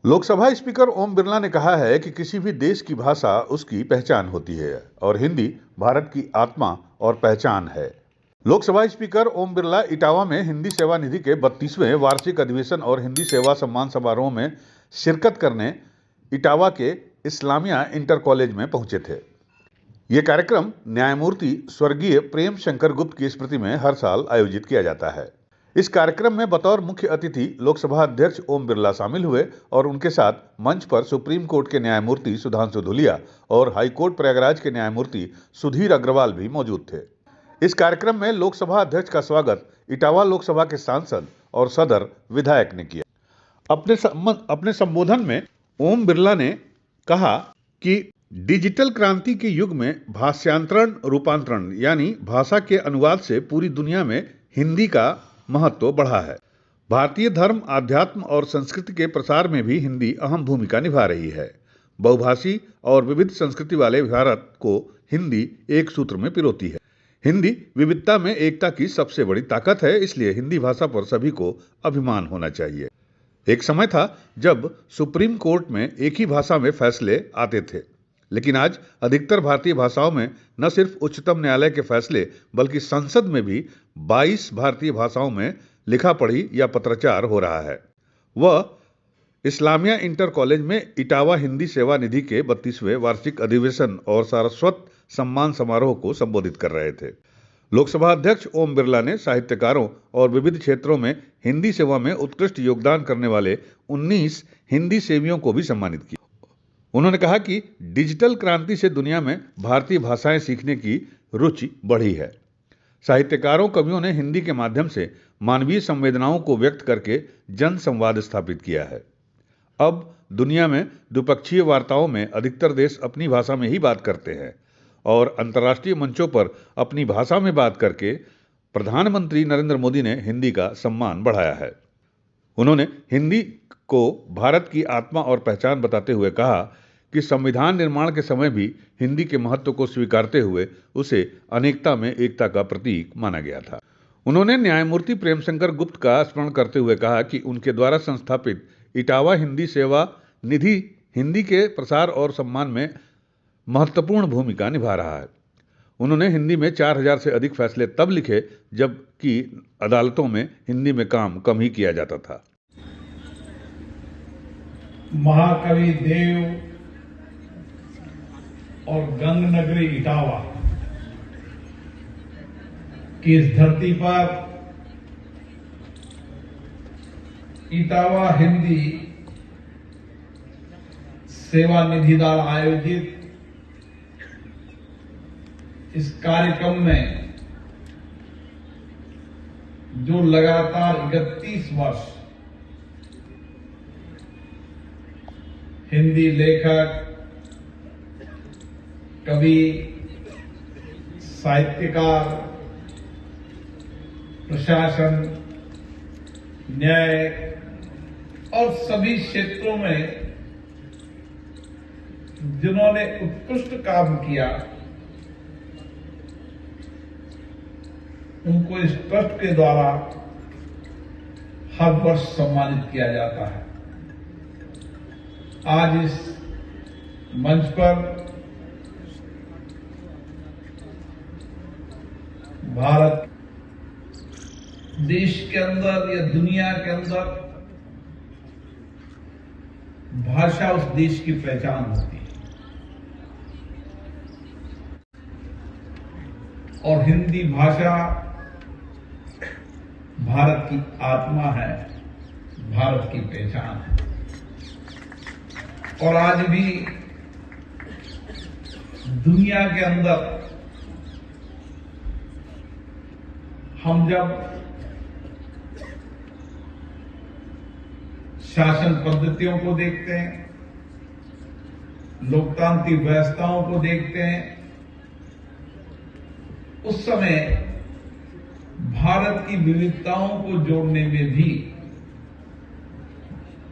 Lok Sabha speaker Om Birla ने कहा है कि किसी भी देश की भाषा उसकी पहचान होती है और हिंदी भारत की आत्मा और पहचान है। लोकसभा स्पीकर ओम बिरला इटावा में हिंदी सेवा निधि के 32वें वार्षिक अधिवेशन और हिंदी सेवा सम्मान समारोह में शिरकत करने इटावा के इस्लामिया इंटर कॉलेज में पहुंचे थे। ये कार्यक्रम न्यायमूर्ति स्वर्गीय प्रेम शंकर गुप्त की स्मृति में हर साल आयोजित किया जाता है। इस कार्यक्रम में बतौर मुख्य अतिथि लोकसभा अध्यक्ष ओम बिरला शामिल हुए और उनके साथ मंच पर सुप्रीम कोर्ट के न्यायमूर्ति सुधांशु धुलिया और हाईकोर्ट प्रयागराज के न्यायमूर्ति सुधीर अग्रवाल भी मौजूद थे। इस कार्यक्रम में लोकसभा अध्यक्ष का स्वागत इटावा लोकसभा के सांसद और सदर विधायक ने किया। अपने संबोधन में ओम बिरला ने कहा कि डिजिटल क्रांति के युग में भाषांतरण रूपांतरण यानी भाषा के अनुवाद से पूरी दुनिया में हिंदी का महत्व बढ़ा है। भारतीय धर्म, अध्यात्म और संस्कृति के प्रसार में भी हिंदी अहम भूमिका निभा रही है। बहुभाषी और विविध संस्कृति वाले भारत को हिंदी एक सूत्र में पिरोती है। हिंदी विविधता में एकता की सबसे बड़ी ताकत है, इसलिए हिंदी भाषा पर सभी को अभिमान होना चाहिए। एक समय था जब सुप्रीम कोर्ट में एक ही भाषा में फैसले आते थे, लेकिन आज अधिकतर भारतीय भाषाओं में न सिर्फ उच्चतम न्यायालय के फैसले बल्कि संसद में भी 22 भारतीय भाषाओं में लिखा पढ़ी या पत्राचार हो रहा है। वह इस्लामिया इंटर कॉलेज में इटावा हिंदी सेवा निधि के 32वें वार्षिक अधिवेशन और सारस्वत सम्मान समारोह को संबोधित कर रहे थे। लोकसभा अध्यक्ष ओम बिरला ने साहित्यकारों और विविध क्षेत्रों में हिंदी सेवा में उत्कृष्ट योगदान करने वाले 19 हिंदी सेवियों को भी सम्मानित किया। उन्होंने कहा कि डिजिटल क्रांति से दुनिया में भारतीय भाषाएं सीखने की रुचि बढ़ी है। साहित्यकारों, कवियों ने हिंदी के माध्यम से मानवीय संवेदनाओं को व्यक्त करके जन संवाद स्थापित किया है। अब दुनिया में द्विपक्षीय वार्ताओं में अधिकतर देश अपनी भाषा में ही बात करते हैं और अंतर्राष्ट्रीय मंचों पर अपनी भाषा में बात करके प्रधानमंत्री नरेंद्र मोदी ने हिंदी का सम्मान बढ़ाया है। उन्होंने हिंदी को भारत की आत्मा और पहचान बताते हुए कहा कि संविधान निर्माण के समय भी हिंदी के महत्व को स्वीकारते हुए उसे अनेकता में एकता का प्रतीक माना गया था। उन्होंने न्यायमूर्ति प्रेमशंकर गुप्त का स्मरण करते हुए कहा कि उनके द्वारा संस्थापित इटावा हिंदी सेवा निधि हिंदी के प्रसार और सम्मान में महत्वपूर्ण भूमिका निभा रहा है। उन्होंने हिंदी में 4000 से अधिक फैसले तब लिखे जबकि अदालतों में हिंदी में काम कम ही किया जाता था। महाकवि देव और गंग नगरी इटावा की इस धरती पर इटावा हिंदी सेवा निधि द्वारा आयोजित इस कार्यक्रम में जो लगातार 31 वर्ष हिंदी लेखक, कवि, साहित्यकार, प्रशासन, न्याय और सभी क्षेत्रों में जिन्होंने उत्कृष्ट काम किया, उनको इस ट्रस्ट के द्वारा हर वर्ष सम्मानित किया जाता है। आज इस मंच पर भारत देश के अंदर या दुनिया के अंदर भाषा उस देश की पहचान होती है और हिंदी भाषा भारत की आत्मा है, भारत की पहचान है। और आज भी दुनिया के अंदर हम जब शासन पद्धतियों को देखते हैं, लोकतांत्रिक व्यवस्थाओं को देखते हैं, उस समय भारत की विविधताओं को जोड़ने में भी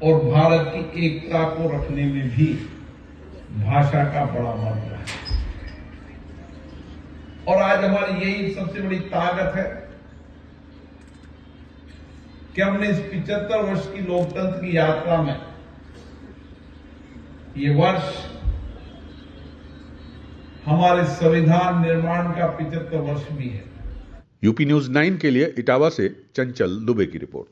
और भारत की एकता को रखने में भी भाषा का बड़ा महत्व है। और आज हमारी यही सबसे बड़ी ताकत है कि हमने इस 75 वर्ष की लोकतंत्र की यात्रा में ये वर्ष हमारे संविधान निर्माण का 75 वर्ष भी है। यूपी न्यूज 9 के लिए इटावा से चंचल दुबे की रिपोर्ट।